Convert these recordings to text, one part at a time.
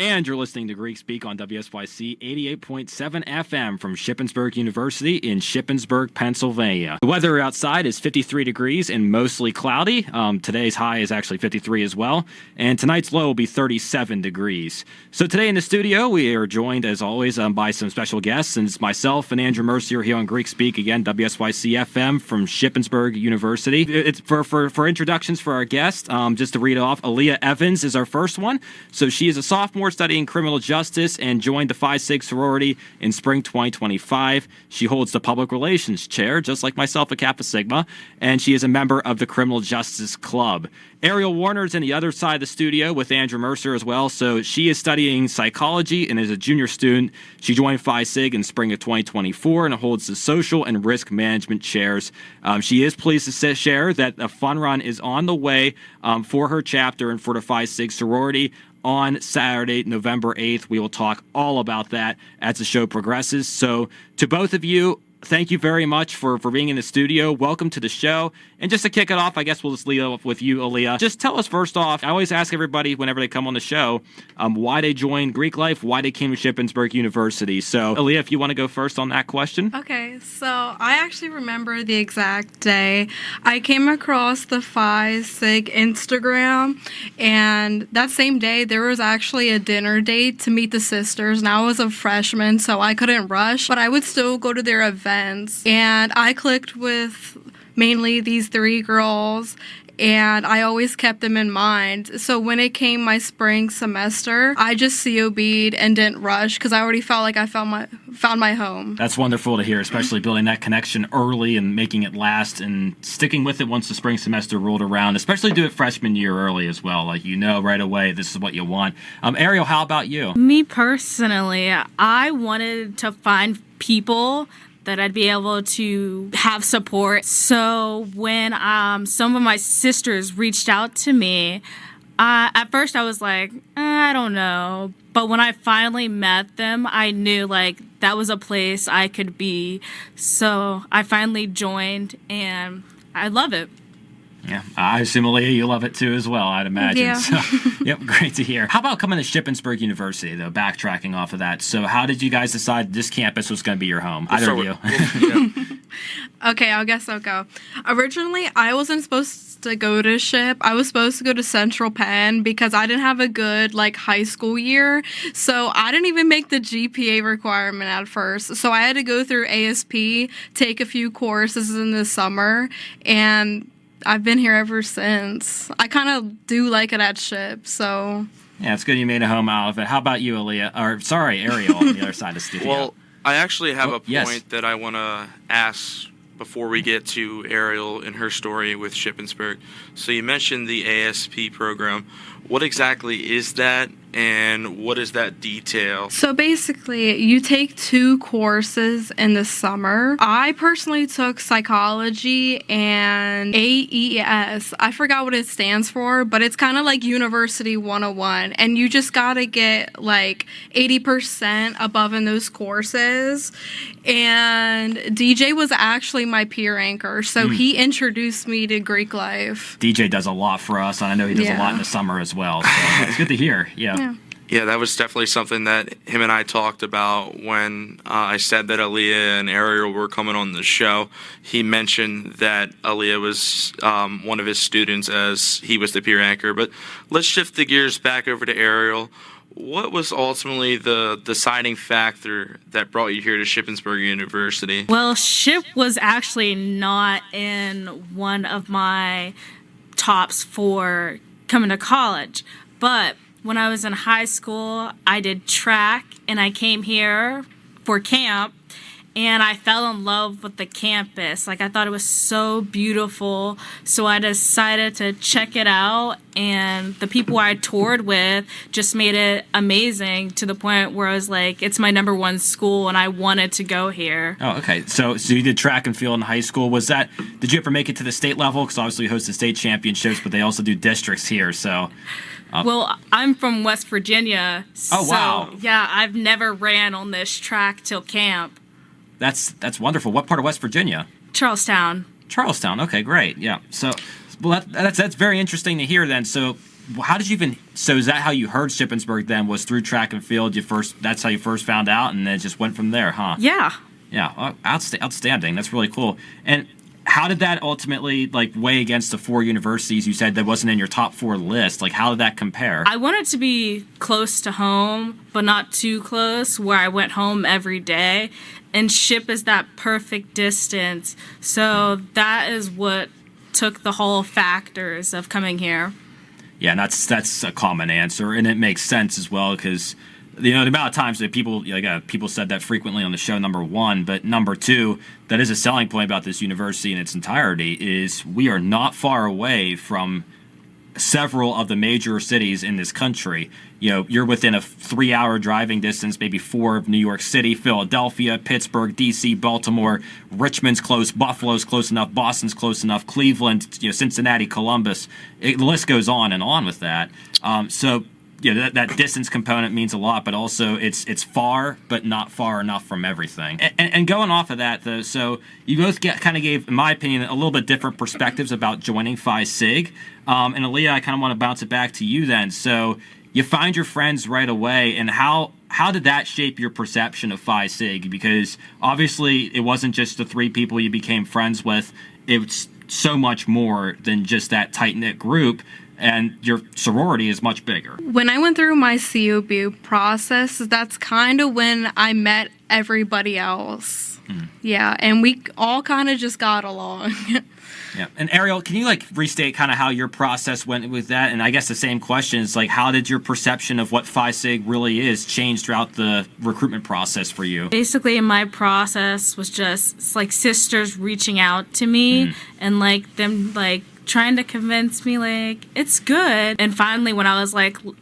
And you're listening to Greek Speak on WSYC 88.7 FM from Shippensburg University in Shippensburg, Pennsylvania. The weather outside is 53 degrees and mostly cloudy. Today's high is actually 53 as well. And tonight's low will be 37 degrees. So today in the studio, we are joined, as always, by some special guests. And it's myself and Andrew Mercier here on Greek Speak, again, WSYC FM from Shippensburg University. It's for introductions for our guests, just to read off, Aaliyah Evans is our first one. So she is a sophomore studying criminal justice and joined the Phi Sig sorority in spring 2025. She holds the public relations chair, just like myself at Kappa Sigma, and she is a member of the Criminal Justice Club. Ayrial Warner's in the other side of the studio with Andrew Mercier as well. So she is studying psychology and is a junior student. She joined Phi Sig in spring of 2024 and holds the social and risk management chairs. She is pleased to share that a fun run is on the way for her chapter and for the Phi Sig sorority on Saturday, November 8th. We will talk all about that as the show progresses. So to both of you, thank you very much for being in the studio. Welcome to the show. And just to kick it off, I guess we'll just lead off with you, Aaliyah. Just tell us first off, I always ask everybody whenever they come on the show, why they joined Greek life, why they came to Shippensburg University. So, Aaliyah, if you want to go first on that question. Okay, so I actually remember the exact day. I came across the Phi Sig Instagram, and that same day, there was actually a dinner date to meet the sisters, and I was a freshman, so I couldn't rush, but I would still go to their events, and I clicked with mainly these three girls, and I always kept them in mind. So when it came my spring semester, I just COB'd and didn't rush because I already felt like I found my home. That's wonderful to hear, especially building that connection early and making it last and sticking with it once the spring semester rolled around, especially do it freshman year early as well. Like, you know right away this is what you want. Ayrial, how about you? Me personally, I wanted to find people that I'd be able to have support. So when some of my sisters reached out to me, at first I was like, I don't know. But when I finally met them, I knew like that was a place I could be. So I finally joined and I love it. Yeah, I assume, Aaliyah, you love it too as well, I'd imagine. Yeah. So, yep, great to hear. How about coming to Shippensburg University, though, backtracking off of that? So how did you guys decide this campus was going to be your home? Either of you. Okay, I guess I'll go. Originally, I wasn't supposed to go to SHIP. I was supposed to go to Central Penn because I didn't have a good, high school year. So I didn't even make the GPA requirement at first. So I had to go through ASP, take a few courses in the summer, and I've been here ever since. I kind of do like it at SHIP, so. Yeah, it's good you made a home out of it. How about you, Aaliyah? Or, sorry, Ayrial on the other side of the studio. Well, I actually have a point yes. that I want to ask before we get to Ayrial and her story with Shippensburg. So you mentioned the ASP program. What exactly is that, and what does that detail? So basically, you take 2 courses in the summer. I personally took psychology and AES. I forgot what it stands for, but it's kind of like University 101. And you just got to get 80% above in those courses. And DJ was actually my peer anchor, so he introduced me to Greek life. DJ does a lot for us, and I know he does a lot in the summer as well. So it's good to hear. Yeah. Yeah, that was definitely something that him and I talked about when I said that Aaliyah and Ayrial were coming on the show. He mentioned that Aaliyah was one of his students as he was the peer anchor. But let's shift the gears back over to Ayrial. What was ultimately the deciding factor that brought you here to Shippensburg University? Well, SHIP was actually not in one of my tops for coming to college, but when I was in high school, I did track, and I came here for camp, and I fell in love with the campus. I thought it was so beautiful, so I decided to check it out, and the people I toured with just made it amazing to the point where I was like, it's my number 1 school, and I wanted to go here. Oh, okay. So you did track and field in high school. Did you ever make it to the state level? Because obviously you host the state championships, but they also do districts here, so. Well, I'm from West Virginia. Oh, wow. So, yeah, I've never ran on this track till camp. That's wonderful. What part of West Virginia? Charlestown. Charlestown. Okay, great. Yeah. So, well, that's very interesting to hear then. So, how did you even? So is that how you heard Shippensburg? Then was through track and field. That's how you first found out, and then it just went from there, huh? Yeah. Yeah, outstanding. That's really cool. And how did that ultimately weigh against the 4 universities you said that wasn't in your top 4 list? Like, how did that compare? I wanted to be close to home, but not too close, where I went home every day. And Ship is that perfect distance. So that is what took the whole factors of coming here. Yeah, and that's a common answer, and it makes sense as well because the amount of times that people said that frequently on the show, number one, but number two, that is a selling point about this university in its entirety, is we are not far away from several of the major cities in this country. You're within a 3-hour driving distance, maybe 4 of New York City, Philadelphia, Pittsburgh, D.C., Baltimore, Richmond's close, Buffalo's close enough, Boston's close enough, Cleveland, Cincinnati, Columbus. The list goes on and on with that. That distance component means a lot, but also it's far, but not far enough from everything. And going off of that, though, so you both kind of gave, in my opinion, a little bit different perspectives about joining Phi Sig. And Aaliyah, I kind of want to bounce it back to you then. So you find your friends right away, and how did that shape your perception of Phi Sig? Because obviously it wasn't just the 3 people you became friends with. It's so much more than just that tight-knit group. And your sorority is much bigger. When I went through my COB process, that's kind of when I met everybody else. Yeah, and we all kind of just got along. Yeah. And Ayrial, can you restate kind of how your process went with that? And I guess the same question is how did your perception of what Phi Sig really is change throughout the recruitment process for you? Basically, my process was just sisters reaching out to me and them trying to convince me it's good. And finally, when I was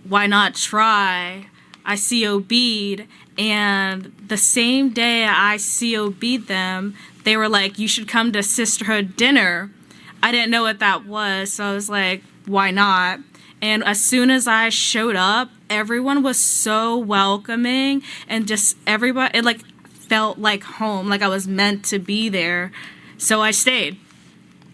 why not try, I COB'd, and the same day I COB'd them, they were you should come to sisterhood dinner. I didn't know what that was, so I was why not? And as soon as I showed up, everyone was so welcoming, and just everybody, it felt like home, I was meant to be there. So I stayed.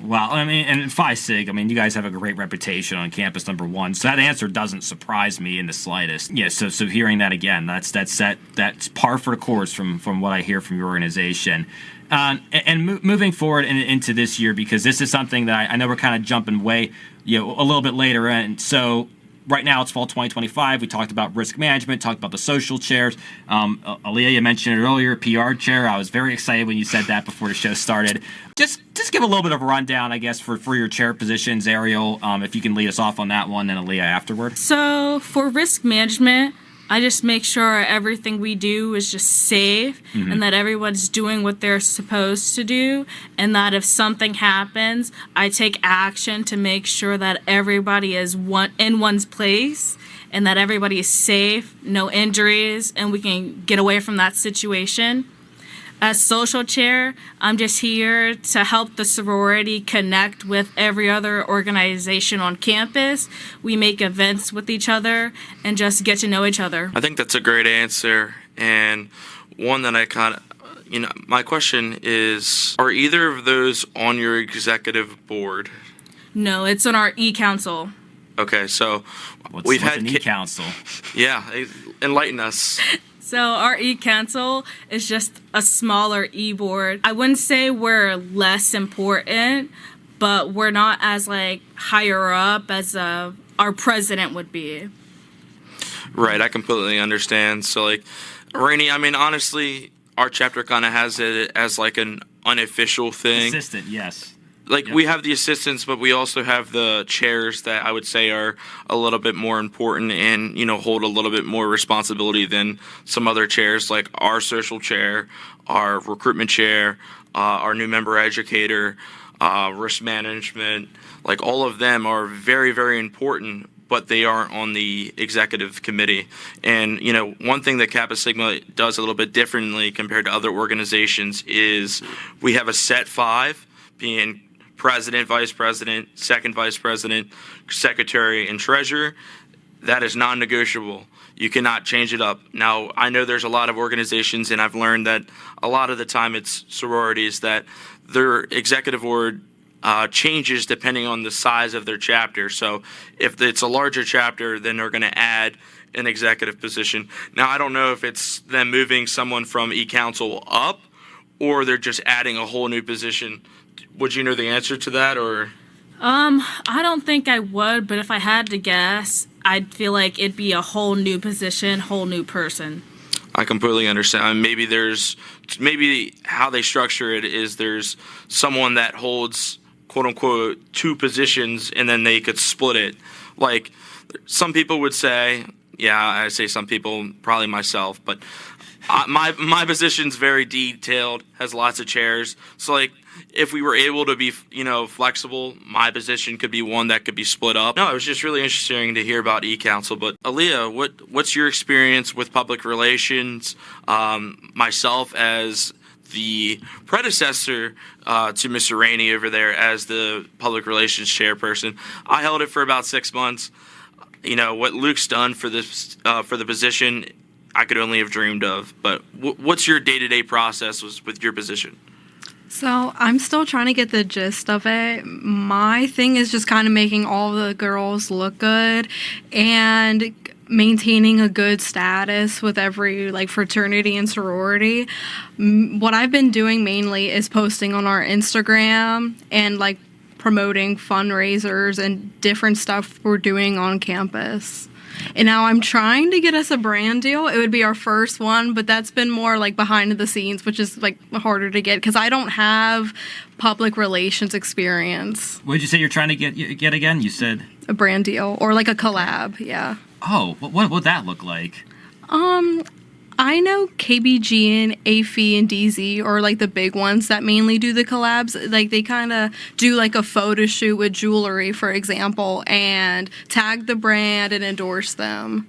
Well, I mean, and Phi Sig, you guys have a great reputation on campus, number one. So that answer doesn't surprise me in the slightest. Yeah, so hearing that again, that's par for the course from what I hear from your organization. Moving forward into this year, because this is something that I know we're kind of jumping way, a little bit later in. So right now it's fall 2025. We talked about risk management, talked about the social chairs. Aaliyah, you mentioned it earlier, PR chair. I was very excited when you said that before the show started. Just give a little bit of a rundown, I guess, for your chair positions, Ayrial, if you can lead us off on that one, and Aaliyah afterward. So for risk management, I just make sure everything we do is just safe and that everyone's doing what they're supposed to do, and that if something happens, I take action to make sure that everybody is in one's place and that everybody is safe, no injuries, and we can get away from that situation. As social chair, I'm just here to help the sorority connect with every other organization on campus. We make events with each other and just get to know each other. I think that's a great answer, and one that I kind of, my question is, are either of those on your executive board? No, it's on our e-council. Okay, so what's an e-council? Yeah, enlighten us. So our e-council is just a smaller e-board. I wouldn't say we're less important, but we're not as higher up as our president would be. Right, I completely understand. So Rainey, honestly, our chapter kind of has it as an unofficial thing. Assistant, yes. We have the assistants, but we also have the chairs that I would say are a little bit more important and, hold a little bit more responsibility than some other chairs, like our social chair, our recruitment chair, our new member educator, risk management. All of them are very, very important, but they aren't on the executive committee. And, one thing that Kappa Sigma does a little bit differently compared to other organizations is we have a set 5, being president, vice president, second vice president, secretary, and treasurer. That is non-negotiable. You cannot change it up. Now, I know there's a lot of organizations, and I've learned that a lot of the time it's sororities that their executive board changes depending on the size of their chapter. So if it's a larger chapter, then they're going to add an executive position. Now, I don't know if it's them moving someone from e-council up or they're just adding a whole new position. Would you know the answer to that, or? I don't think I would, but if I had to guess, I'd feel like it'd be a whole new position, whole new person. I completely understand. Maybe how they structure it is there's someone that holds quote unquote two positions and then they could split it. Like some people would say, yeah, I say some people, probably myself, but my position's very detailed, has lots of chairs. So like if we were able to be, flexible, my position could be one that could be split up. No, it was just really interesting to hear about e-council. But Aaliyah, what's your experience with public relations? Myself as the predecessor to Mr. Rainey over there as the public relations chairperson, I held it for about 6 months. What Luke's done for this for the position, I could only have dreamed of. But what's your day-to-day process with your position? So I'm still trying to get the gist of it. My thing is just kind of making all the girls look good and maintaining a good status with every fraternity and sorority. What I've been doing mainly is posting on our Instagram and promoting fundraisers and different stuff we're doing on campus. And now I'm trying to get us a brand deal. It would be our first one, but that's been more behind the scenes, which is harder to get because I don't have public relations experience. What did you say you're trying to get again? You said a brand deal or a collab, yeah. Oh, what would that look like? I know KBG and AFI and DZ are the big ones that mainly do the collabs. They kind of do a photo shoot with jewelry, for example, and tag the brand and endorse them.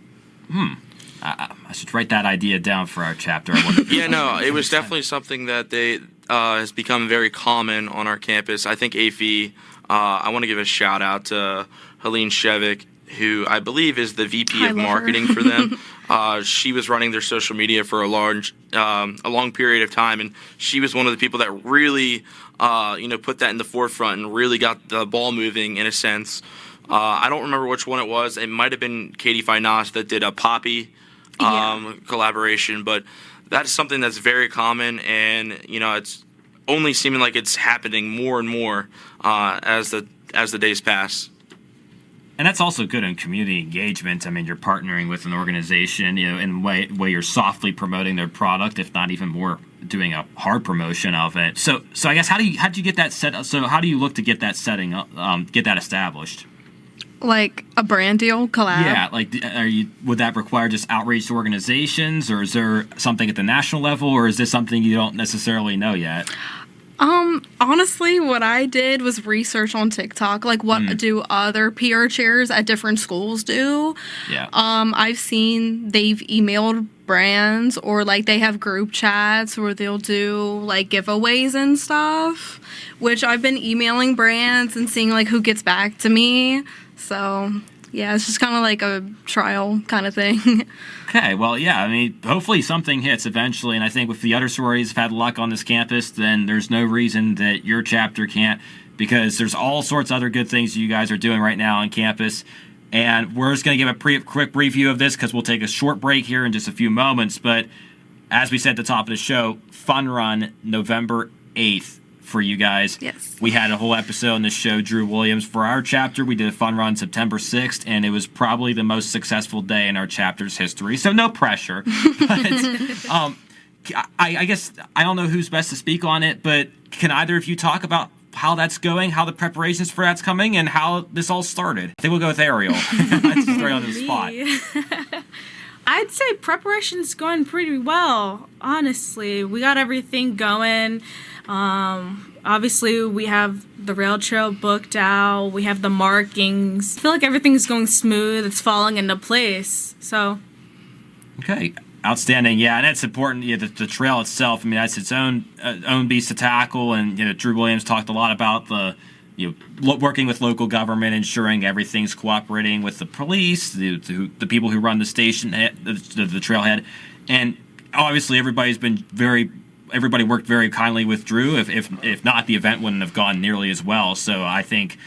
I should write that idea down for our chapter. Yeah, no, it was definitely something that has become very common on our campus. I think AFI, I want to give a shout out to Helene Shevik, who I believe is the VP of marketing for them. She was running their social media for a long period of time, and she was one of the people that really, put that in the forefront and really got the ball moving in a sense. I don't remember which one it was. It might have been Katie Finas that did a Poppy collaboration, but that's something that's very common, and it's only seeming like it's happening more and more as the days pass. And that's also good in community engagement. I mean, you're partnering with an organization, in a way you're softly promoting their product, if not even more, doing a hard promotion of it. So I guess how do you get that set up? So how do you look to get that setting up, get that established? A brand deal collab? Yeah, would that require just outreach to organizations, or is there something at the national level, or is this something you don't necessarily know yet? Honestly, what I did was research on TikTok, what do other PR chairs at different schools do? Yeah. I've seen they've emailed brands or they have group chats where they'll do giveaways and stuff, which I've been emailing brands and seeing who gets back to me. So yeah, it's just kind of a trial kind of thing. Okay, well, yeah, I mean, hopefully something hits eventually, and I think if the other sororities have had luck on this campus, then there's no reason that your chapter can't, because there's all sorts of other good things you guys are doing right now on campus, and we're just going to give a quick review of this because we'll take a short break here in just a few moments, but as we said at the top of the show, Fun Run November 8th. For you guys. Yes. We had a whole episode on the show, Drew Williams. For our chapter, we did a fun run September 6th, and it was probably the most successful day in our chapter's history, so no pressure. But I guess I don't know who's best to speak on it, but can either of you talk about how that's going, how the preparations for that's coming, and how this all started? I think we'll go with Ayrial. Let's just throw you on the spot. I'd say preparation's going pretty well, honestly. We got everything going. Obviously, we have the rail trail booked out. We have the markings. I feel like everything's going smooth. It's falling into place. So, okay, outstanding. Yeah, and that's important. Yeah, the trail itself. I mean, that's its own beast to tackle. And Drew Williams talked a lot about the working with local government, ensuring everything's cooperating with the police, the people who run the station, the trailhead, and obviously everybody's been very everybody worked very kindly with Drew. If not, the event wouldn't have gone nearly as well. So I think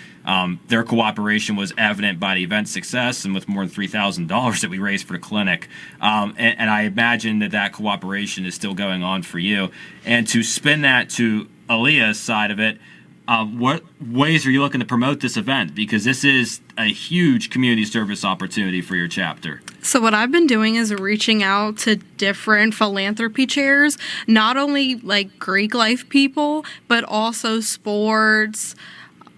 their cooperation was evident by the event's success, and with more than $3,000 that we raised for the clinic. And I imagine that cooperation is still going on for you. And to spin that to Aaliyah's side of it, what ways are you looking to promote this event? Because this is a huge community service opportunity for your chapter. So what I've been doing is reaching out to different philanthropy chairs, not only like Greek life people, but also sports,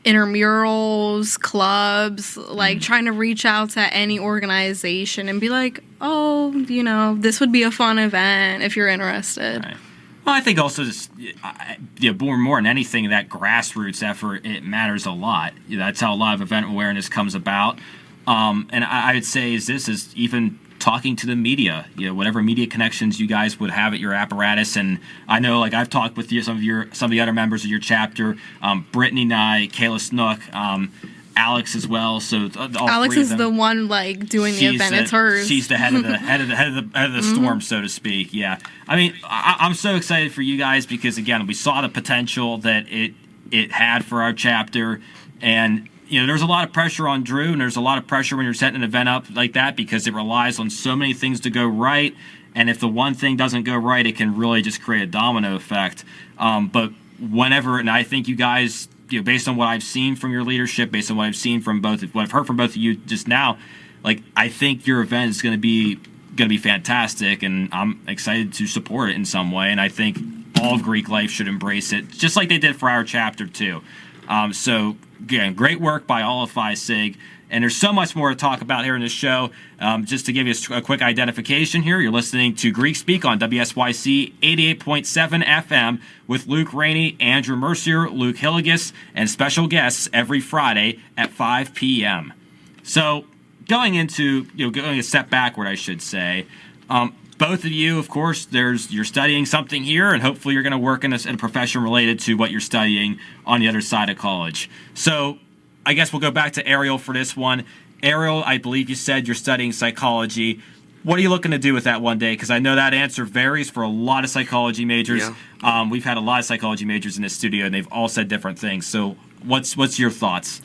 intramurals, clubs, like trying to reach out to any organization and be like, oh, this would be a fun event if you're interested. Right. Well, I think also just, more than anything, that grassroots effort, it matters a lot. That's how a lot of event awareness comes about. And I would say this is even talking to the media, whatever media connections you guys would have at your apparatus. And I know, like, I've talked with some of the other members of your chapter, Brittany and I, Kayla Snook, Alex as well. So Alex is the one like doing the event. It's hers. She's the head of the storm, so to speak. Yeah. I mean, I'm so excited for you guys because again, we saw the potential that it had for our chapter, and there's a lot of pressure on Drew, and there's a lot of pressure when you're setting an event up like that because it relies on so many things to go right. And if the one thing doesn't go right, it can really just create a domino effect. But whenever, and I think you guys, based on what I've seen from your leadership, based on what I've seen from what I've heard from both of you just now, like I think your event is going to be fantastic, and I'm excited to support it in some way. And I think all of Greek life should embrace it, just like they did for our chapter too. So again, great work by all of Phi Sig. And there's so much more to talk about here in this show. Just to give you a quick identification here, you're listening to Greek Speak on WSYC 88.7 FM with Luke Rainey, Andrew Mercier, Luke Hillegass, and special guests every Friday at 5 p.m. So going a step backward, I should say, both of you, of course, you're studying something here, and hopefully you're going to work in a profession related to what you're studying on the other side of college. So I guess we'll go back to Ayrial for this one. Ayrial, I believe you said you're studying psychology. What are you looking to do with that one day? Because I know that answer varies for a lot of psychology majors. Yeah. We've had a lot of psychology majors in this studio, and they've all said different things. So what's your thoughts?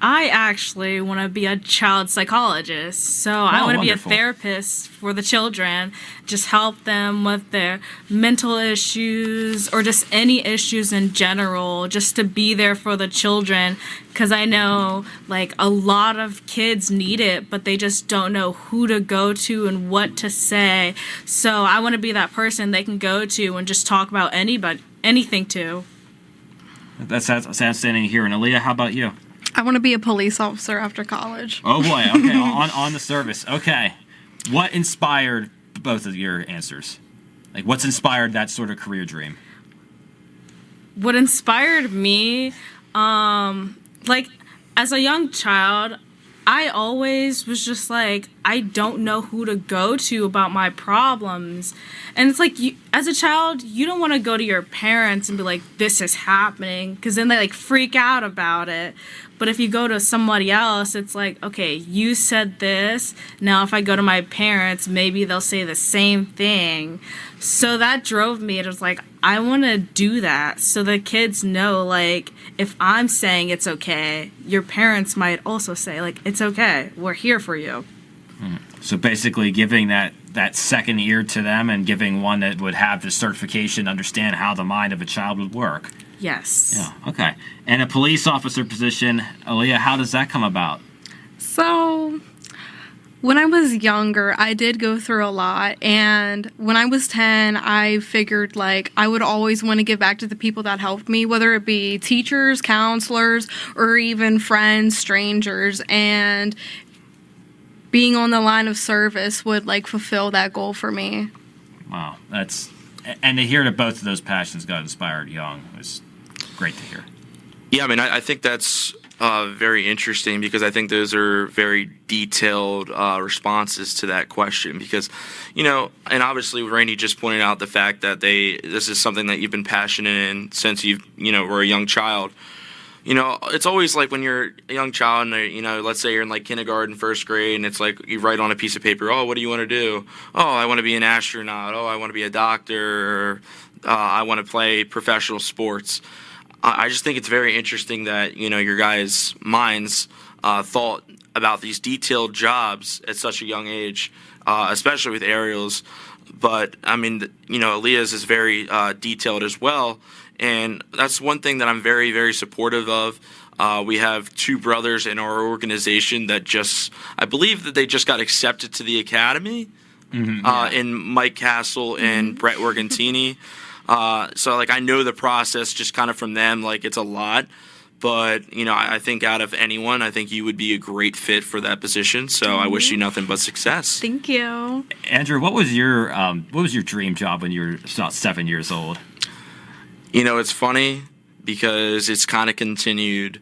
I actually want to be a child psychologist. So I want to be a therapist for the children, just help them with their mental issues or just any issues in general, just to be there for the children. Because I know, like, a lot of kids need it, but they just don't know who to go to and what to say. So I want to be that person they can go to and just talk about anything to. That's outstanding here. And Aaliyah, how about you? I want to be a police officer after college. Oh boy, okay, on the service. Okay. What inspired both of your answers? Like, what's inspired that sort of career dream? What inspired me, like, as a young child, I always was just like, I don't know who to go to about my problems. And it's like, as a child, you don't want to go to your parents and be like, this is happening, because then they, like, freak out about it. But if you go to somebody else, it's like, okay, you said this. Now if I go to my parents, maybe they'll say the same thing. So that drove me. It was like, I want to do that so the kids know, like, if I'm saying it's okay, your parents might also say, like, it's okay. We're here for you. So basically giving that second ear to them and giving one that would have the certification to understand how the mind of a child would work. Yes. Yeah, okay. And a police officer position, Aaliyah, how does that come about? So, when I was younger, I did go through a lot. And when I was 10, I figured, like, I would always want to give back to the people that helped me, whether it be teachers, counselors, or even friends, strangers. And being on the line of service would, like, fulfill that goal for me. Wow. And to hear that both of those passions got inspired young was great to hear. Yeah, I mean, I think that's very interesting because I think those are very detailed responses to that question because, and obviously Rainey just pointed out the fact that this is something that you've been passionate in since you were a young child. it's always like when you're a young child and, let's say you're in like kindergarten, first grade, and it's like you write on a piece of paper, oh, what do you want to do? Oh, I want to be an astronaut. Oh, I want to be a doctor. Or, I want to play professional sports. I just think it's very interesting that, your guys' minds thought about these detailed jobs at such a young age, especially with Ayrial's. But, I mean, Aaliyah's is very detailed as well. And that's one thing that I'm very, very supportive of. We have two brothers in our organization that I believe that they just got accepted to the academy, in Mike Castle and Brett Organtini. So, like, I know the process just kind of from them. Like, it's a lot. But, I think out of anyone, I think you would be a great fit for that position. So I wish you nothing but success. Thank you. Andrew, what was your dream job when you were about 7 years old? It's funny because it's kind of continued.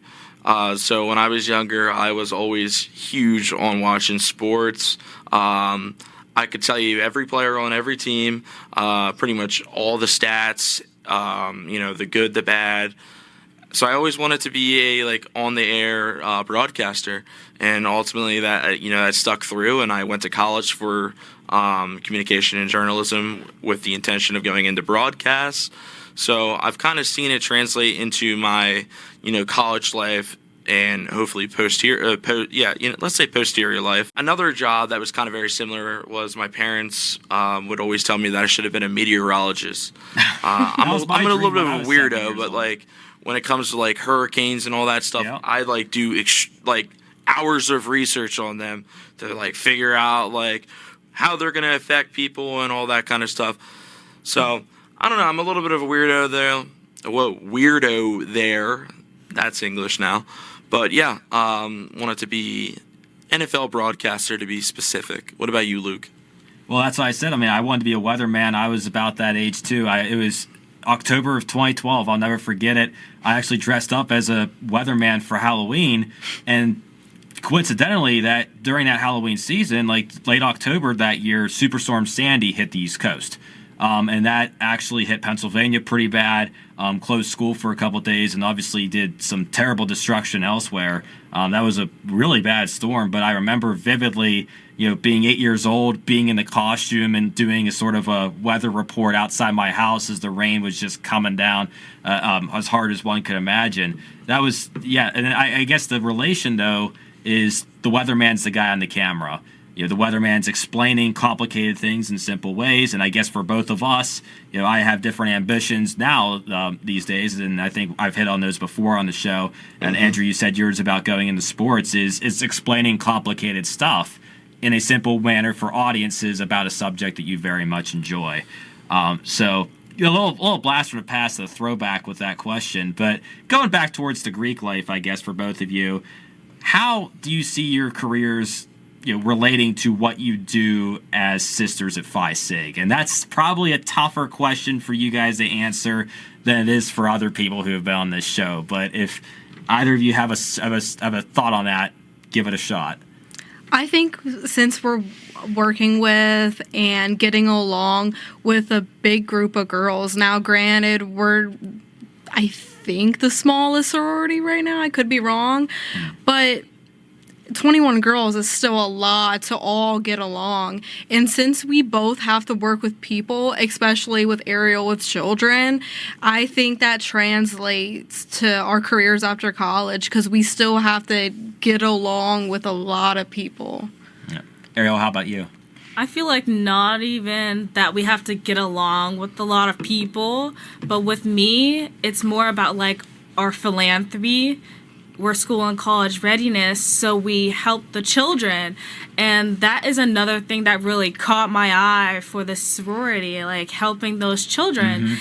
So when I was younger, I was always huge on watching sports. I could tell you every player on every team, pretty much all the stats, the good, the bad. So I always wanted to be a on the air broadcaster, and ultimately that stuck through. And I went to college for communication and journalism with the intention of going into broadcast. So I've kind of seen it translate into my college life and hopefully posterior life. Another job that was kind of very similar was my parents would always tell me that I should have been a meteorologist. I'm a little bit of a weirdo, but when it comes to hurricanes and all that stuff, I do hours of research on them to figure out how they're going to affect people and all that kind of stuff. So I don't know. I'm a little bit of a weirdo there. That's English now. But yeah, wanted to be NFL broadcaster, to be specific. What about you, Luke? Well, that's what I said. I mean, I wanted to be a weatherman. I was about that age too. It was October of 2012. I'll never forget it. I actually dressed up as a weatherman for Halloween, and coincidentally, that during that Halloween season, late October that year, Superstorm Sandy hit the East Coast. And that actually hit Pennsylvania pretty bad, closed school for a couple days, and obviously did some terrible destruction elsewhere. That was a really bad storm, but I remember vividly, being 8 years old, being in the costume and doing a sort of a weather report outside my house as the rain was just coming down as hard as one could imagine. That was, and I guess the relation, though, is the weatherman's the guy on the camera. The weatherman's explaining complicated things in simple ways, and I guess for both of us, I have different ambitions now these days, and I think I've hit on those before on the show. And Andrew, you said yours about going into sports is explaining complicated stuff in a simple manner for audiences about a subject that you very much enjoy. So a little blast from the past, a throwback with that question. But going back towards the Greek life, I guess for both of you, how do you see your careers relating to what you do as sisters at Phi Sig? And that's probably a tougher question for you guys to answer than it is for other people who have been on this show. But if either of you have a thought on that, give it a shot. I think since we're working with and getting along with a big group of girls, now granted, I think the smallest sorority right now, I could be wrong, but 21 girls is still a lot to all get along. And since we both have to work with people, especially with Ayrial with children, I think that translates to our careers after college because we still have to get along with a lot of people. Yeah. Ayrial, how about you? I feel like not even that we have to get along with a lot of people, but with me, it's more about our philanthropy. We're school and college readiness, so we help the children. And that is another thing that really caught my eye for the sorority, helping those children. Mm-hmm.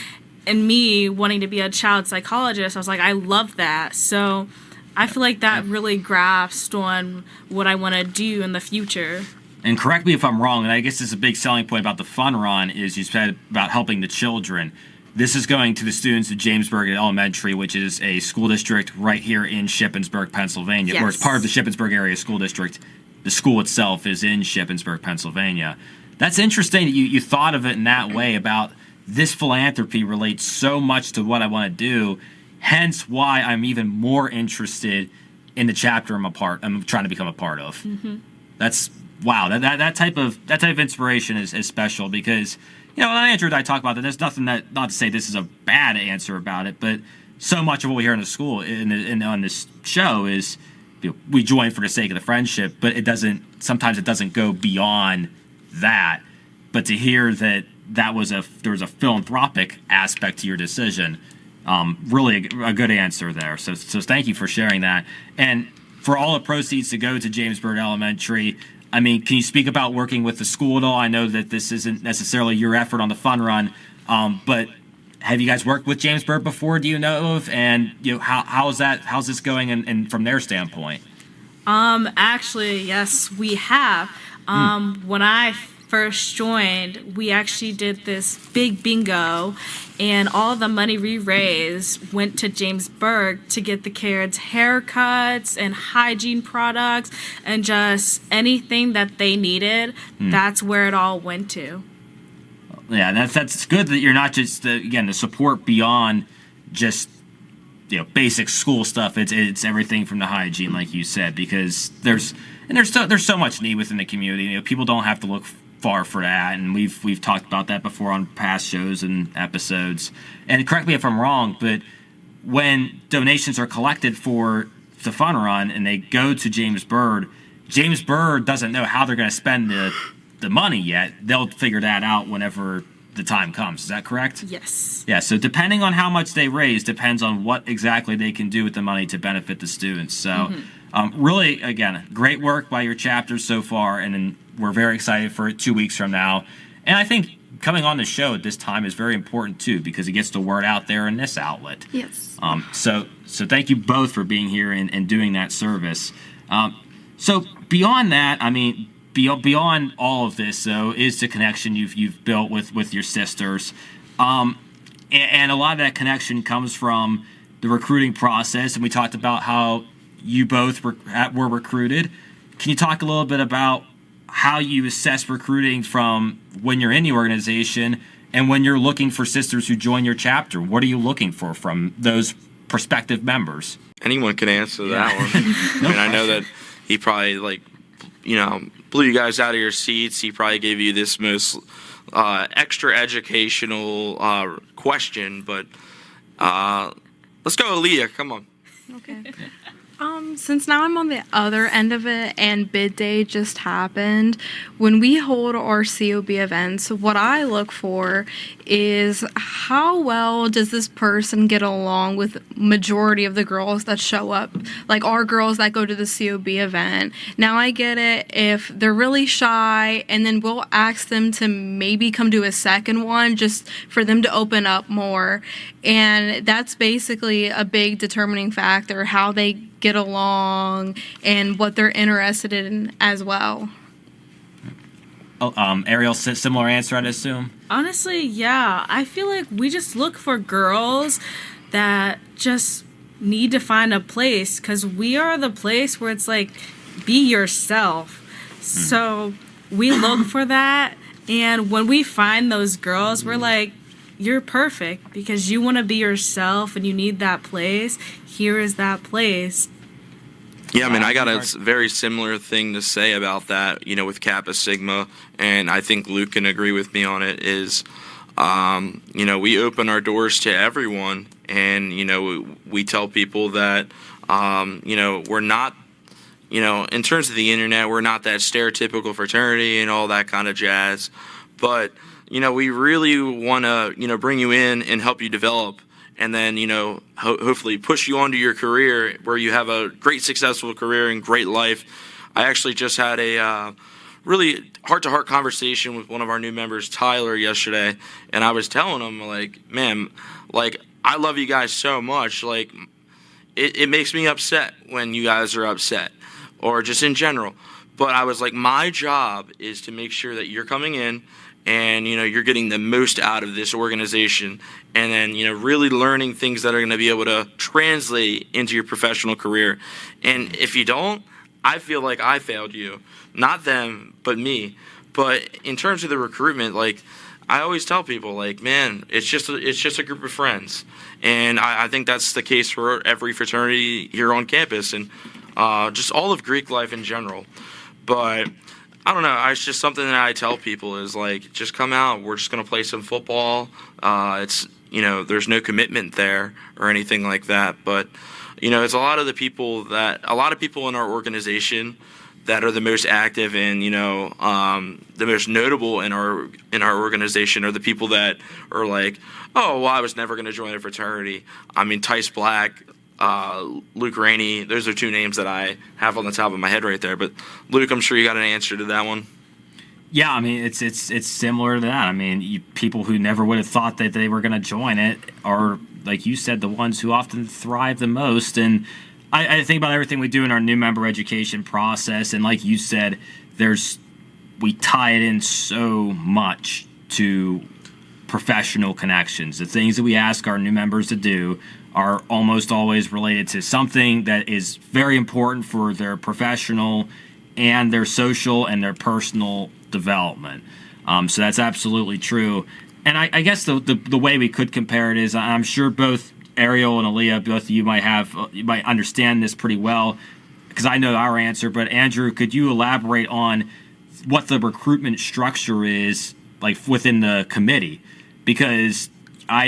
And me wanting to be a child psychologist, I was like, I love that. So I feel like that really grasped on what I want to do in the future. And correct me if I'm wrong, and I guess this is a big selling point about the fun run, is you said about helping the children. This is going to the students of Jamesburg Elementary, which is a school district right here in Shippensburg, Pennsylvania, or it's part of the Shippensburg area school district. The school itself is in Shippensburg, Pennsylvania. That's interesting that you thought of it in that way about this philanthropy relates so much to what I want to do. hence why I'm even more interested in the chapter I'm trying to become a part of. That's wow. That type of inspiration is special because, you know, Andrew and I talk about that. There's nothing that, not to say this is a bad answer about it, but so much of what we hear in the school on this show is, you know, we join for the sake of the friendship, but sometimes it doesn't go beyond that. But to hear that there was a philanthropic aspect to your decision, really a good answer there. So thank you for sharing that. And for all the proceeds to go to James Byrd Elementary, I mean, can you speak about working with the school at all? I know that this isn't necessarily your effort on the fun run, but have you guys worked with James Byrd before? Do you know of? And you know, how's this going? And from their standpoint, Actually, yes, we have. When I first joined, we actually did this big bingo, and all the money we raised went to James Byrd to get the kids haircuts and hygiene products and just anything that they needed. That's where it all went to. Yeah, and that's good that you're not just the support beyond just, you know, basic school stuff. It's everything from the hygiene, like you said, because there's so much need within the community. You know, people don't have to look far for that, and we've talked about that before on past shows and episodes. And correct me if I'm wrong, but when donations are collected for the fun run and they go to James Byrd doesn't know how they're going to spend the money yet. They'll figure that out whenever the time comes. Is that correct? Yes. Yeah, so depending on how much they raise depends on what exactly they can do with the money to benefit the students. So really, again, great work by your chapters so far, and then we're very excited for it 2 weeks from now. And I think coming on the show at this time is very important too, because it gets the word out there in this outlet. Yes. So thank you both for being here and doing that service. So beyond that, I mean, beyond all of this, though, is the connection you've built with your sisters, and a lot of that connection comes from the recruiting process. And we talked about how you both were recruited. Can you talk a little bit about how you assess recruiting from when you're in the organization and when you're looking for sisters who join your chapter? What are you looking for from those prospective members? Anyone can answer that one. I mean, I know that he probably blew you guys out of your seats. He probably gave you this most extra educational question, but let's go, Aaliyah. Come on. Okay. Since now I'm on the other end of it and bid day just happened, when we hold our COB events, what I look for is how well does this person get along with majority of the girls that show up, like our girls that go to the COB event. Now I get it if they're really shy, and then we'll ask them to maybe come to a second one just for them to open up more. And that's basically a big determining factor, how they get along and what they're interested in as well. Ayrial, similar answer, I'd assume? Honestly, yeah. I feel like we just look for girls that just need to find a place, because we are the place where it's like, be yourself. So we look for that, and when we find those girls, we're like, you're perfect because you want to be yourself and you need that place. Here is that place. Yeah, I mean, I got a very similar thing to say about that, with Kappa Sigma, and I think Luke can agree with me on it, is, we open our doors to everyone, and, we tell people that, we're not, in terms of the internet, we're not that stereotypical fraternity and all that kind of jazz, but, we really want to, bring you in and help you develop, and then, hopefully push you onto your career where you have a great, successful career and great life. I actually just had a really heart-to-heart conversation with one of our new members, Tyler, yesterday, and I was telling him, like, man, like, I love you guys so much. Like, it makes me upset when you guys are upset, or just in general. But I was like, my job is to make sure that you're coming in and, you're getting the most out of this organization, and then, really learning things that are going to be able to translate into your professional career. And if you don't, I feel like I failed you. Not them, but me. But in terms of the recruitment, like, I always tell people, like, man, it's just a group of friends, and I think that's the case for every fraternity here on campus, and just all of Greek life in general. But I don't know. It's just something that I tell people is, like, just come out. We're just gonna play some football. It's, there's no commitment there or anything like that. But it's a lot of people in our organization that are the most active and the most notable in our organization are the people that are like, oh, well, I was never going to join a fraternity. I mean, Tice Black, Luke Rainey, those are two names that I have on the top of my head right there. But Luke, I'm sure you got an answer to that one. Yeah, I mean, it's similar to that. I mean, people who never would have thought that they were going to join it are, like you said, the ones who often thrive the most. And I think about everything we do in our new member education process, and like you said, we tie it in so much to professional connections. The things that we ask our new members to do are almost always related to something that is very important for their professional and their social and their personal development. So that's absolutely true. And I guess the way we could compare it is, I'm sure both Ayrial and Aaliyah, both of you might understand this pretty well, because I know our answer. But Andrew, could you elaborate on what the recruitment structure is like within the committee? Because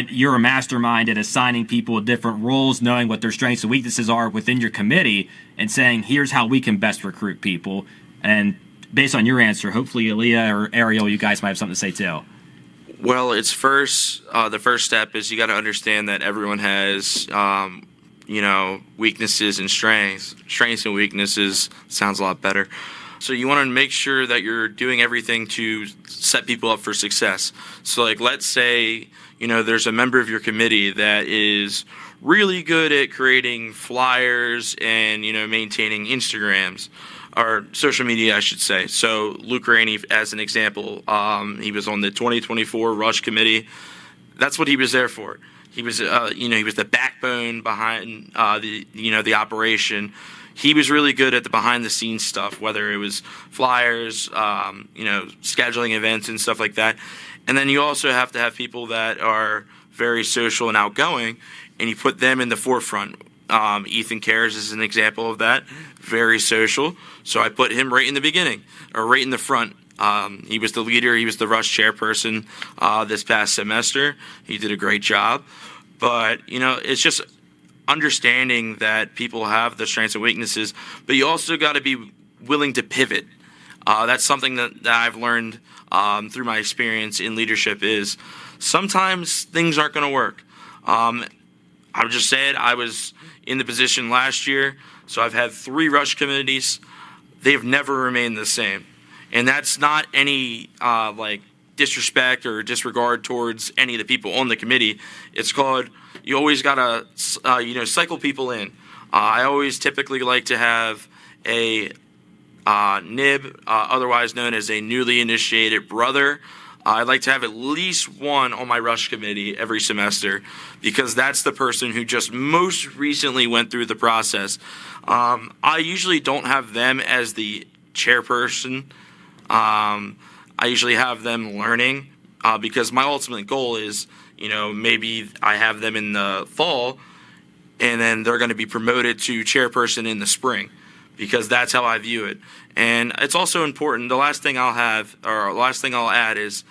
you're a mastermind at assigning people different roles, knowing what their strengths and weaknesses are within your committee, and saying, here's how we can best recruit people. And based on your answer, hopefully Aaliyah or Ayrial, you guys might have something to say too. Well, the first step is you got to understand that everyone has, weaknesses and strengths. Strengths and weaknesses sounds a lot better. So you want to make sure that you're doing everything to set people up for success. So, like, let's say, there's a member of your committee that is really good at creating flyers and, maintaining Instagrams. Or social media, I should say. So Luke Rainey, as an example, he was on the 2024 Rush Committee. That's what he was there for. He was, he was the backbone behind the operation. He was really good at the behind-the-scenes stuff, whether it was flyers, scheduling events and stuff like that. And then you also have to have people that are very social and outgoing, and you put them in the forefront. Ethan Cares is an example of that. Very social. So I put him right in the beginning, or right in the front. He was the leader. He was the Rush chairperson this past semester. He did a great job. But, it's just understanding that people have the strengths and weaknesses, but you also got to be willing to pivot. That's something that I've learned through my experience in leadership is sometimes things aren't going to work. I would just say it. I was in the position last year, so I've had 3 Rush committees. They've never remained the same. And that's not any disrespect or disregard towards any of the people on the committee. It's called, you always got to, cycle people in. I always typically like to have a NIB, otherwise known as a newly initiated brother. I'd like to have at least one on my Rush committee every semester because that's the person who just most recently went through the process. I usually don't have them as the chairperson. I usually have them learning because my ultimate goal is, maybe I have them in the fall and then they're going to be promoted to chairperson in the spring because that's how I view it. And it's also important, the last thing I'll add is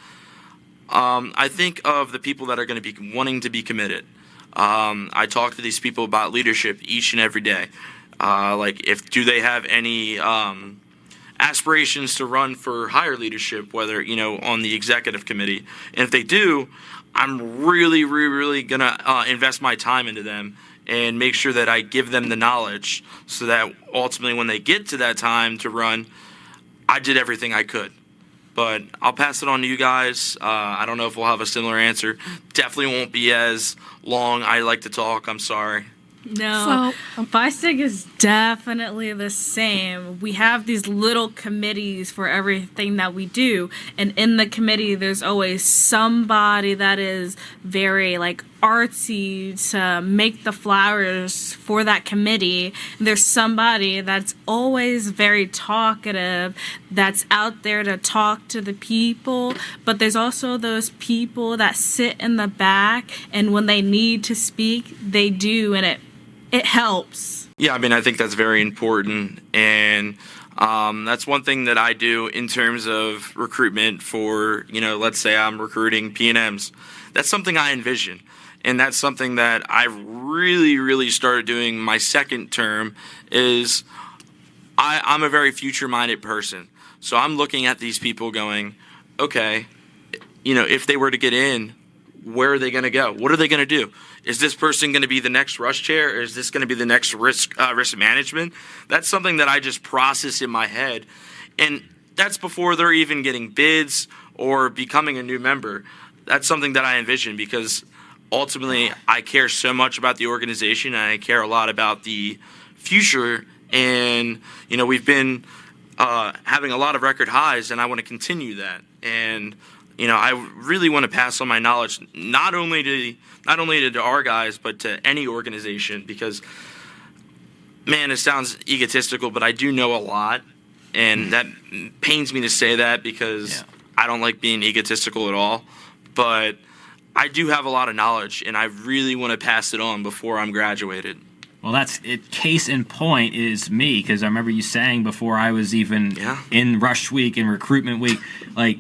I think of the people that are going to be wanting to be committed. I talk to these people about leadership each and every day. Do they have any aspirations to run for higher leadership, whether, on the executive committee. And if they do, I'm really, really, really going to invest my time into them and make sure that I give them the knowledge so that ultimately when they get to that time to run, I did everything I could. But I'll pass it on to you guys. I don't know if we'll have a similar answer. Definitely won't be as long. I like to talk. I'm sorry. No, FISIG is definitely the same. We have these little committees for everything that we do, and in the committee there's always somebody that is very artsy to make the flowers for that committee. There's somebody that's always very talkative, that's out there to talk to the people, but there's also those people that sit in the back, and when they need to speak, they do, and it helps. Yeah, I mean, I think that's very important, and that's one thing that I do in terms of recruitment for, let's say I'm recruiting P&Ms. That's something I envision. And that's something that I've really, really started doing my second term is I'm a very future-minded person. So I'm looking at these people going, okay, if they were to get in, where are they going to go? What are they going to do? Is this person going to be the next rush chair? Or is this going to be the next risk management? That's something that I just process in my head. And that's before they're even getting bids or becoming a new member. That's something that I envision because ultimately, I care so much about the organization, and I care a lot about the future. And we've been having a lot of record highs, and I want to continue that. And I really want to pass on my knowledge not only to our guys, but to any organization. Because, man, it sounds egotistical, but I do know a lot, and that pains me to say that because I don't like being egotistical at all. But I do have a lot of knowledge, and I really want to pass it on before I'm graduated. Well, that's it. Case in point is me, because I remember you saying before I was even in Rush Week and Recruitment Week, like,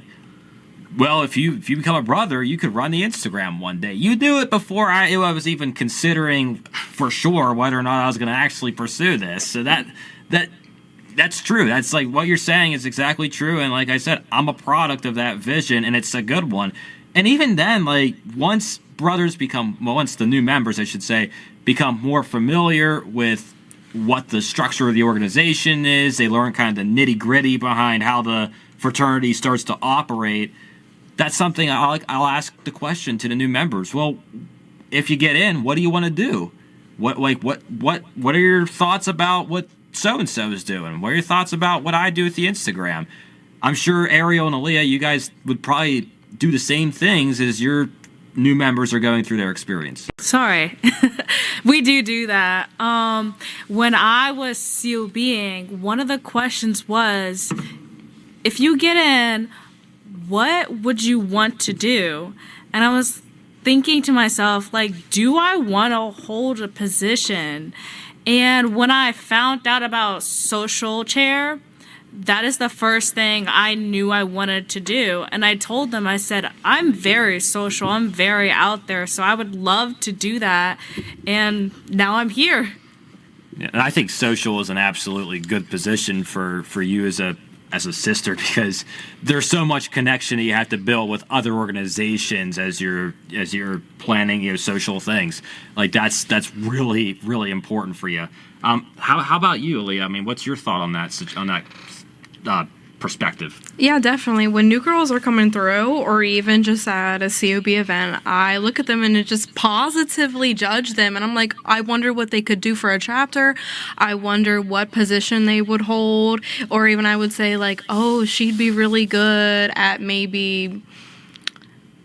well, if you become a brother, you could run the Instagram one day. You knew it before I was even considering for sure whether or not I was going to actually pursue this. So that's true. That's like what you're saying is exactly true. And like I said, I'm a product of that vision, and it's a good one. And even then, like, once the new members, I should say, become more familiar with what the structure of the organization is, they learn kind of the nitty-gritty behind how the fraternity starts to operate, that's something I'll ask the question to the new members. Well, if you get in, what do you want to do? What are your thoughts about what so-and-so is doing? What are your thoughts about what I do with the Instagram? I'm sure Ayrial and Aaliyah, you guys would probably do the same things as your new members are going through their experience. Sorry. We do that. When I was COBing, one of the questions was, if you get in, what would you want to do? And I was thinking to myself, like, do I want to hold a position? And when I found out about social chair, that is the first thing I knew I wanted to do. And I told them, I said, I'm very social, I'm very out there, so I would love to do that. And now I'm here. Yeah, and I think social is an absolutely good position for you as a sister, because there's so much connection that you have to build with other organizations as you're planning social things. Like that's really, really important for you. How about you, Aaliyah? I mean, what's your thought on that perspective? Yeah, definitely. When new girls are coming through, or even just at a COB event, I look at them and just positively judge them. And I'm like, I wonder what they could do for a chapter. I wonder what position they would hold. Or even I would say, like, oh, she'd be really good at maybe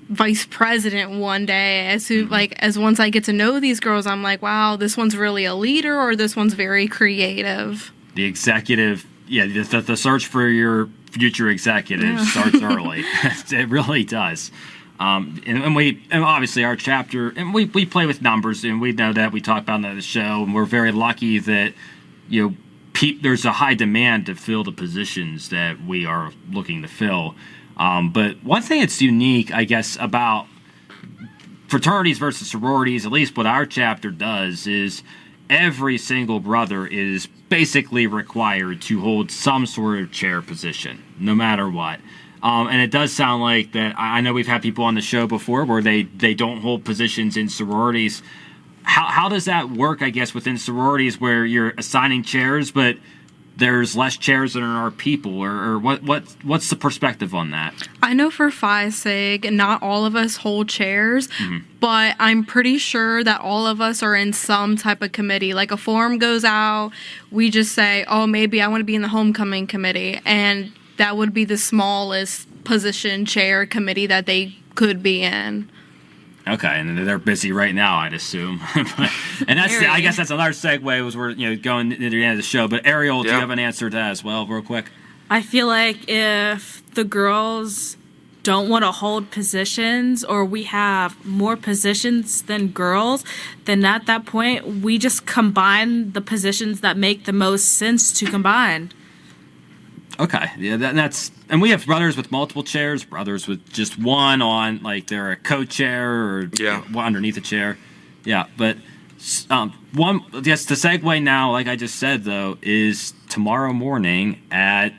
vice president one day. As once I get to know these girls, I'm like, wow, this one's really a leader, or this one's very creative. The executive, the search for your future executive starts early. It really does. And obviously our chapter, and we play with numbers, and we know that, we talk about that in the show, and we're very lucky that there's a high demand to fill the positions that we are looking to fill. But one thing that's unique, I guess, about fraternities versus sororities, at least what our chapter does, is every single brother is basically required to hold some sort of chair position, no matter what. And it does sound like that. I know we've had people on the show before where they don't hold positions in sororities. How does that work, I guess, within sororities where you're assigning chairs, but there's less chairs than there are people, or what's the perspective on that? I know for Phi Sig, not all of us hold chairs, but I'm pretty sure that all of us are in some type of committee. Like a form goes out, we just say, oh, maybe I want to be in the homecoming committee, and that would be the smallest position chair committee that they could be in. Okay, and they're busy right now, I'd assume. And I guess that's another segue, was we're going near the end of the show. But Ayrial, do you have an answer to that as well, real quick? I feel like if the girls don't want to hold positions, or we have more positions than girls, then at that point we just combine the positions that make the most sense to combine. Okay, yeah, that's, and we have brothers with multiple chairs, brothers with just one on, like they're a co-chair or one underneath a chair. Yeah, but one, yes, the segue now, like I just said though, is tomorrow morning at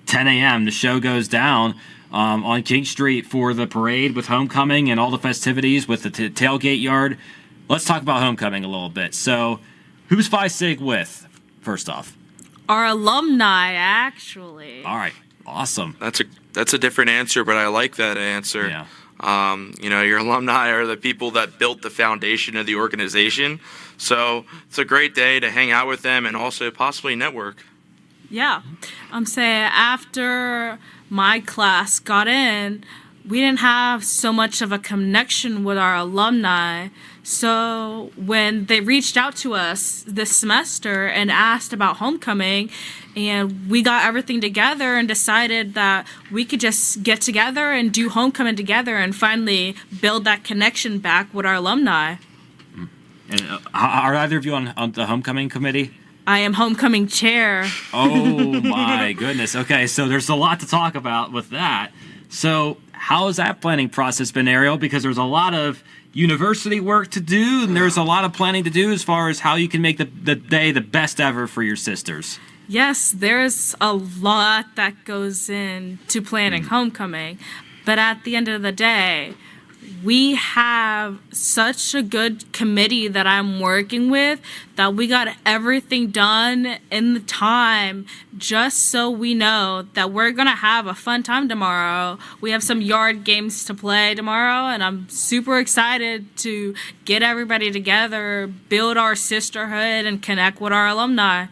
10 a.m. the show goes down on King Street for the parade with homecoming and all the festivities with the tailgate yard. Let's talk about homecoming a little bit. So, who's Phi Sig with? First off. Our alumni, actually. All right, awesome. That's a different answer, but I like that answer. Yeah. Your alumni are the people that built the foundation of the organization. So it's a great day to hang out with them and also possibly network. Yeah. I'm saying after my class got in, we didn't have so much of a connection with our alumni. So when they reached out to us this semester and asked about homecoming, and we got everything together and decided that we could just get together and do homecoming together and finally build that connection back with our alumni. And are either of you on the homecoming committee? I am homecoming chair. Oh my goodness. Okay, so there's a lot to talk about with that. So how has that planning process been, Ayrial? Because there's a lot of university work to do, and there's a lot of planning to do as far as how you can make the day the best ever for your sisters. Yes, there's a lot that goes into planning homecoming, but at the end of the day, we have such a good committee that I'm working with that we got everything done in the time just so we know that we're going to have a fun time tomorrow. We have some yard games to play tomorrow, and I'm super excited to get everybody together, build our sisterhood, and connect with our alumni.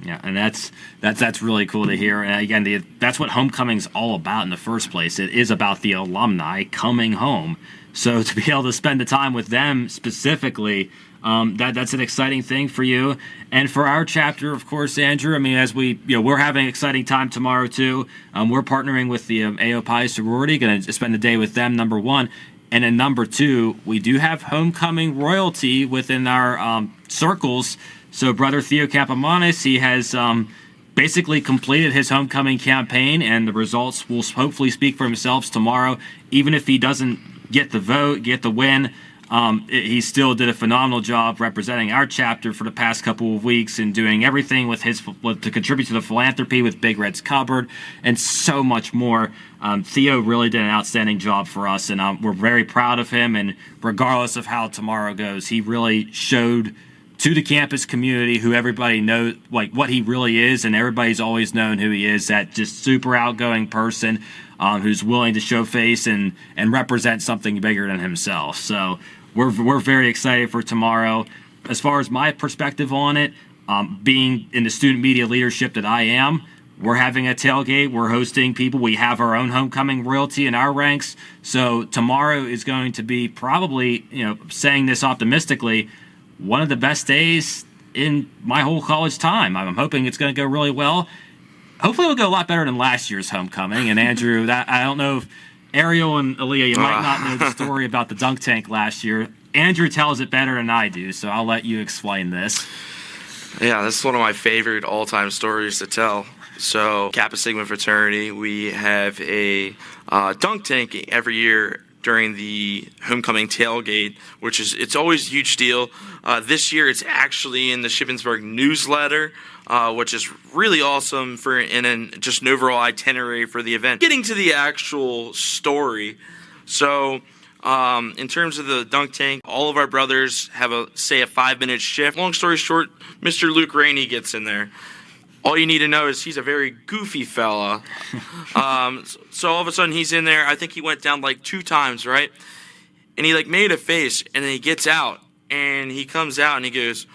Yeah, and that's really cool to hear. And again, that's what homecoming's all about in the first place. It is about the alumni coming home. So to be able to spend the time with them specifically, that's an exciting thing for you. And for our chapter, of course, Andrew, I mean, as we're having an exciting time tomorrow too. We're partnering with the AOPI sorority, going to spend the day with them, number one. And then number two, we do have homecoming royalty within our circles. So Brother Theo Capomanes, he has basically completed his homecoming campaign, and the results will hopefully speak for themselves tomorrow. Even if he doesn't get the vote, get the win, he still did a phenomenal job representing our chapter for the past couple of weeks and doing everything to contribute to the philanthropy with Big Red's Cupboard and so much more. Theo really did an outstanding job for us, and we're very proud of him. And regardless of how tomorrow goes, he really showed to the campus community, who everybody knows, like what he really is, and everybody's always known who he is, that just super outgoing person who's willing to show face and represent something bigger than himself. So we're very excited for tomorrow. As far as my perspective on it, being in the student media leadership that I am, we're having a tailgate. We're hosting people. We have our own homecoming royalty in our ranks. So tomorrow is going to be probably, saying this optimistically, one of the best days in my whole college time. I'm hoping it's going to go really well. Hopefully it'll go a lot better than last year's homecoming. And Andrew, I don't know if Ayrial and Aaliyah, you might not know the story about the dunk tank last year. Andrew tells it better than I do, so I'll let you explain this. Yeah, this is one of my favorite all-time stories to tell. So, Kappa Sigma fraternity, we have a dunk tank every year during the homecoming tailgate, it's always a huge deal. This year it's actually in the Shippensburg newsletter, which is really awesome in just an overall itinerary for the event. Getting to the actual story, so in terms of the dunk tank, all of our brothers have a 5-minute shift. Long story short, Mr. Luke Rainey gets in there. All you need to know is he's a very goofy fella. So all of a sudden he's in there. I think he went down like 2 times, right? And he made a face, and then he gets out, and he comes out and he goes,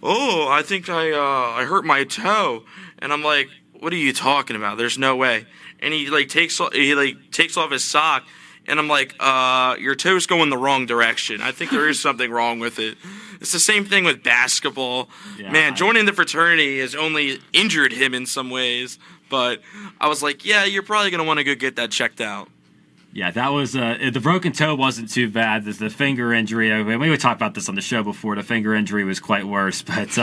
"Oh, I think I hurt my toe." And I'm like, "What are you talking about? There's no way." And he takes off his sock, And I'm like, your toe's going the wrong direction. I think there is something wrong with it. It's the same thing with basketball. Yeah, Man, joining the fraternity has only injured him in some ways. But I was like, yeah, you're probably going to want to go get that checked out. Yeah, that was the broken toe wasn't too bad. The finger injury, I mean, we would talk about this on the show before. The finger injury was quite worse, but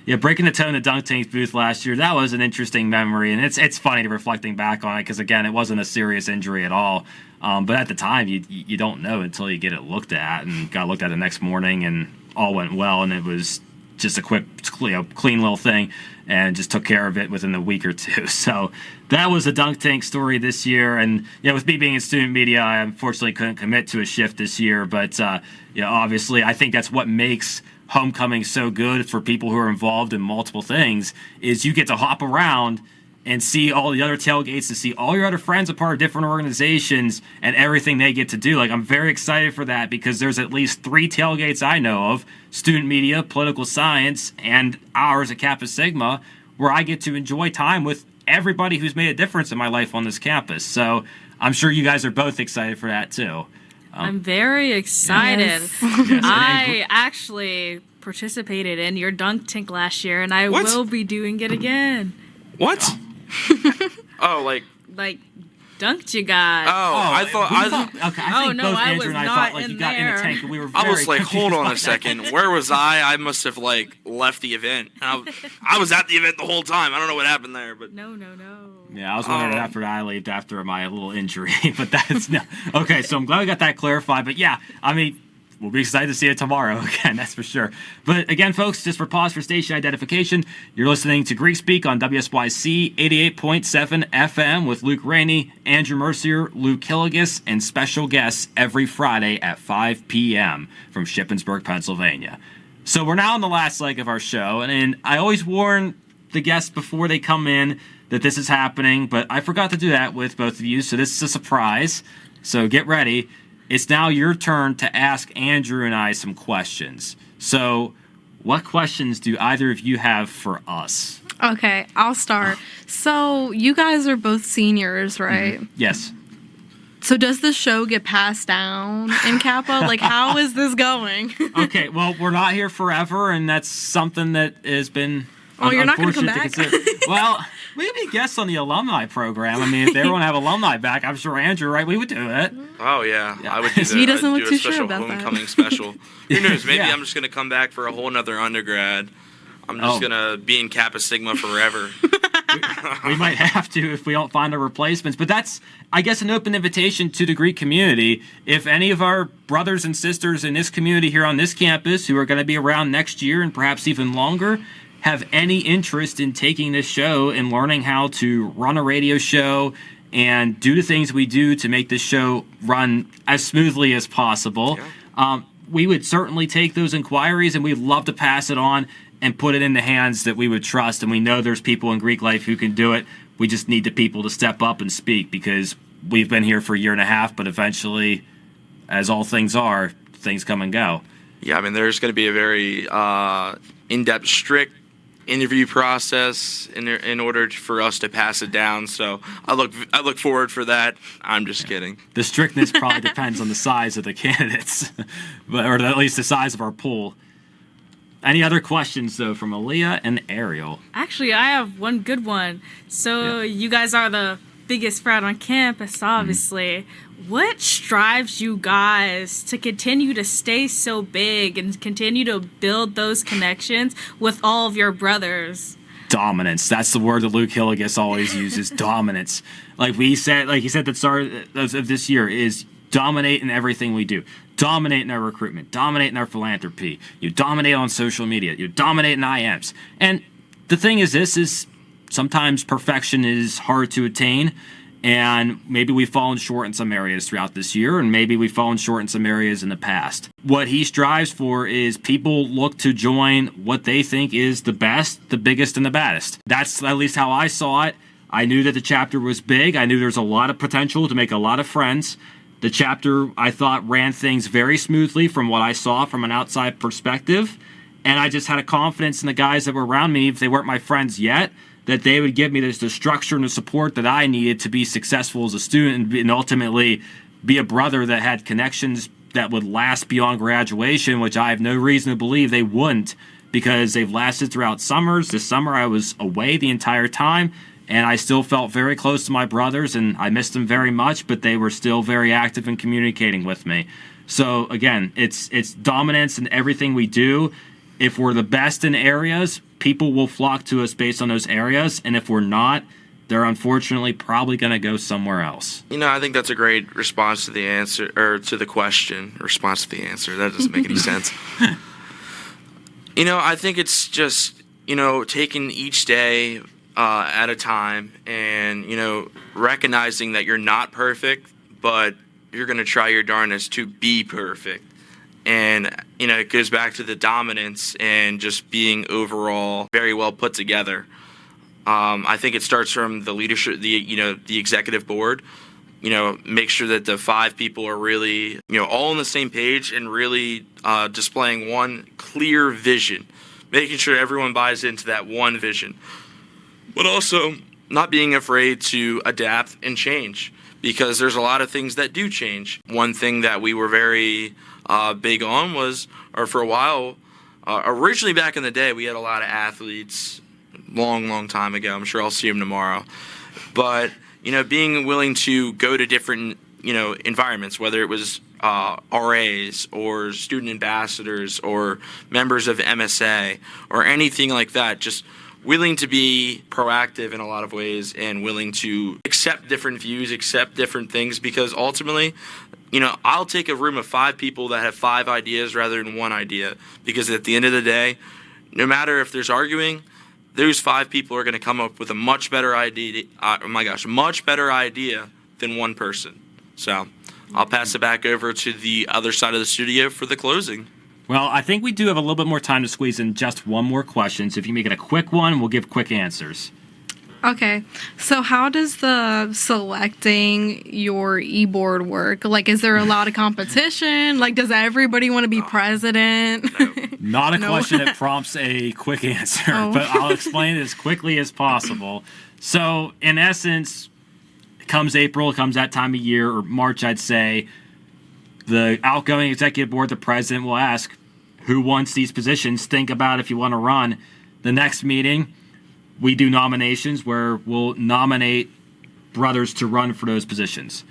yeah, breaking the toe in the dunk tank booth last year, that was an interesting memory, and it's funny reflecting back on it because again, it wasn't a serious injury at all. But at the time, you don't know until you get it looked at, and got looked at the next morning, and all went well, and it was just a quick, clean little thing, and just took care of it within a week or two. So that was a dunk tank story this year. And with me being in student media, I unfortunately couldn't commit to a shift this year. But obviously, I think that's what makes homecoming so good for people who are involved in multiple things. Is you get to hop around and see all the other tailgates, to see all your other friends a part of different organizations and everything they get to do. Like, I'm very excited for that because there's at least 3 tailgates I know of, student media, political science, and ours at Kappa Sigma, where I get to enjoy time with everybody who's made a difference in my life on this campus. So I'm sure you guys are both excited for that too. I'm very excited. Yes. Yes, I actually participated in your dunk tank last year, and I What? will be doing it again. What? Oh, like, Like, dunked you guys. I thought, okay, I think no, both I Andrew was and I not thought like in you got in there. the tank, and we were very I was like, hold confused on by a second. Where was I? I must have like left the event. I was at the event the whole time. I don't know what happened there, but No. Yeah, I was wondering after I left after my little injury, but that's no. Okay, so I'm glad we got that clarified. But yeah, I mean, we'll be excited to see it tomorrow again, that's for sure. But again, folks, just for pause for station identification, you're listening to Greek Speak on WSYC 88.7 FM with Luke Rainey, Andrew Mercier, Luke Hillegass, and special guests every Friday at 5 p.m. from Shippensburg, Pennsylvania. So we're now on the last leg of our show, and I always warn the guests before they come in that this is happening, but I forgot to do that with both of you, so this is a surprise. So get ready. It's now your turn to ask Andrew and I some questions. So what questions do either of you have for us? Okay, I'll start. So you guys are both seniors, right? Yes. So does the show get passed down in Kappa? Like, how is this going? Okay, well, we're not here forever, and that's something that has been Oh, you're not gonna come unfortunate to back? consider. Well, we would be guests on the alumni program. I mean, if they want to have alumni back, I'm sure Andrew, right, we would do it. oh yeah, I would do He doesn't I'd look do too a sure special about that. homecoming special. Who knows? Maybe Yeah. I'm just gonna come back for a whole nother undergrad. I'm just gonna be in Kappa Sigma forever. We might have to if we don't find our replacements. But that's, I guess, an open invitation to the Greek community. If any of our brothers and sisters in this community here on this campus who are going to be around next year and perhaps even longer have any interest in taking this show and learning how to run a radio show and do the things we do to make this show run as smoothly as possible, we would certainly take those inquiries, and we'd love to pass it on and put it in the hands that we would trust. And we know there's people in Greek life who can do it. We just need the people to step up and speak, because we've been here for a year and a half, but eventually, as all things are, things come and go. Yeah, I mean, there's going to be a very in-depth, strict interview process in order for us to pass it down. So I look forward for that. I'm just kidding. The strictness probably depends on the size of the candidates, or at least the size of our pool. Any other questions, though, from Aaliyah and Ayrial? Actually, I have one good one. So you guys are the biggest frat on campus, obviously. What strives you guys to continue to stay so big and continue to build those connections with all of your brothers? Dominance. That's the word that Luke Hillegass always uses. Dominance. Like he said at the start of this year, is dominate in everything we do. Dominate in our recruitment. Dominate in our philanthropy. You dominate on social media. You dominate in IMs. And the thing is, this is sometimes perfection is hard to attain. And maybe we've fallen short in some areas throughout this year, and maybe we've fallen short in some areas in the past. What he strives for is people look to join what they think is the best, the biggest, and the baddest. That's at least how I saw it. I knew that the chapter was big. I knew there was a lot of potential to make a lot of friends. The chapter, I thought, ran things very smoothly from what I saw from an outside perspective. And I just had a confidence in the guys that were around me, if they weren't my friends yet, that they would give me the structure and the support that I needed to be successful as a student and ultimately be a brother that had connections that would last beyond graduation, which I have no reason to believe they wouldn't, because they've lasted throughout summers. This summer I was away the entire time, and I still felt very close to my brothers, and I missed them very much, but they were still very active in communicating with me. So again, it's dominance in everything we do. If we're the best in areas, people will flock to us based on those areas, and if we're not, they're unfortunately probably going to go somewhere else. I think that's a great response to the answer, or to the question. Response to the answer. That doesn't make any sense. I think it's just, taking each day at a time and, recognizing that you're not perfect, but you're going to try your darndest to be perfect. And, it goes back to the dominance and just being overall very well put together. I think it starts from the leadership, the executive board. Make sure that the 5 people are really, all on the same page and really displaying one clear vision, making sure everyone buys into that one vision, but also not being afraid to adapt and change, because there's a lot of things that do change. One thing that we were very big on was, or for a while, originally back in the day, we had a lot of athletes. Long time ago. I'm sure I'll see him tomorrow. But, being willing to go to different, environments, whether it was RAs or student ambassadors or members of MSA or anything like that, just willing to be proactive in a lot of ways and willing to accept different views, accept different things, because ultimately, I'll take a room of 5 people that have 5 ideas rather than one idea, because at the end of the day, no matter if there's arguing, those 5 people are going to come up with a much better idea. Much better idea than one person. So I'll pass it back over to the other side of the studio for the closing. Well, I think we do have a little bit more time to squeeze in just one more question. So if you make it a quick one, we'll give quick answers. Okay, so how does the selecting your e-board work? Like, is there a lot of competition? Like, does everybody want to be president? Not a question that prompts a quick answer, but I'll explain it as quickly as possible. So, in essence, comes April, comes that time of year, or March, I'd say, the outgoing executive board, the president, will ask, who wants these positions? Think about if you want to run. The next meeting, we do nominations where we'll nominate brothers to run for those positions.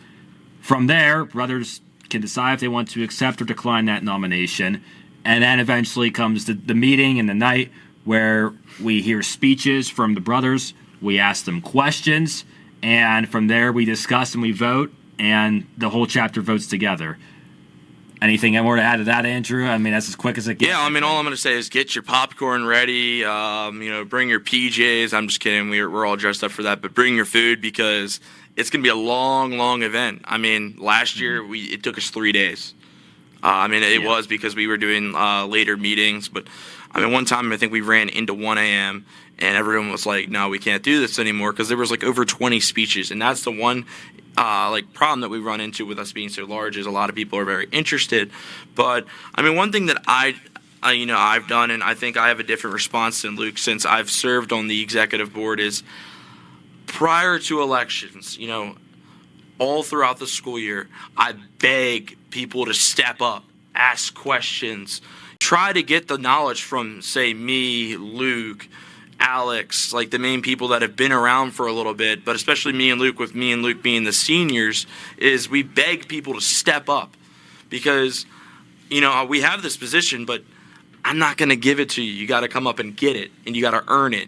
From there, brothers can decide if they want to accept or decline that nomination. And then eventually comes the meeting and the night where we hear speeches from the brothers. We ask them questions. And from there, we discuss and we vote. And the whole chapter votes together. Anything more to add to that, Andrew? I mean, that's as quick as it gets. Yeah, all I'm going to say is get your popcorn ready. Bring your PJs. I'm just kidding. We're all dressed up for that. But bring your food, because it's going to be a long event. Last year, it took us 3 days. It was because we were doing later meetings. But, one time I think we ran into 1 a.m. and everyone was like, no, we can't do this anymore, because there was over 20 speeches. And that's the one problem that we run into with us being so large, is a lot of people are very interested. But one thing that I've done, and I think I have a different response than Luke, since I've served on the executive board, is prior to elections, all throughout the school year, I beg people to step up, ask questions, try to get the knowledge from, say, me, Luke, Alex, the main people that have been around for a little bit, but especially me and Luke, with me and Luke being the seniors, is we beg people to step up, because, we have this position, but I'm not going to give it to you. You got to come up and get it, and you got to earn it.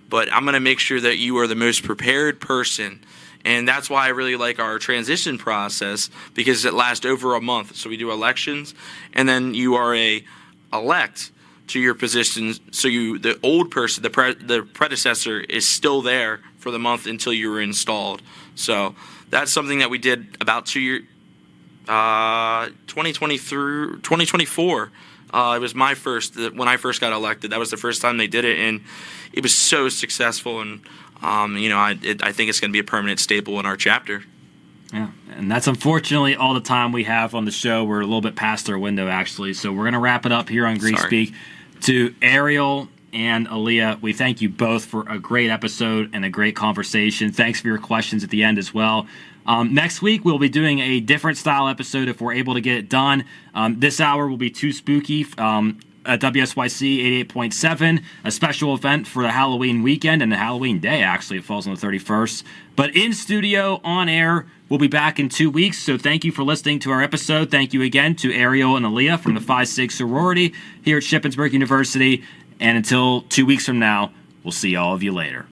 But I'm going to make sure that you are the most prepared person. And that's why I really like our transition process, because it lasts over a month. So we do elections, and then you are elect to your position, so the old person, the predecessor, is still there for the month until you were installed. So that's something that we did about 2024. It was my first, when I first got elected. That was the first time they did it, and it was so successful. And I think it's going to be a permanent staple in our chapter. Yeah, and that's unfortunately all the time we have on the show. We're a little bit past our window, actually, so we're going to wrap it up here on Grease Speak. To Ayrial and Aaliyah, we thank you both for a great episode and a great conversation. Thanks for your questions at the end as well. Next week, we'll be doing a different style episode if we're able to get it done. This hour will be Too Spooky at WSYC 88.7, a special event for the Halloween weekend and the Halloween day, actually. It falls on the 31st. But in studio, on air, we'll be back in 2 weeks. So thank you for listening to our episode. Thank you again to Ayrial and Aaliyah from the Phi Sig sorority here at Shippensburg University. And until 2 weeks from now, we'll see all of you later.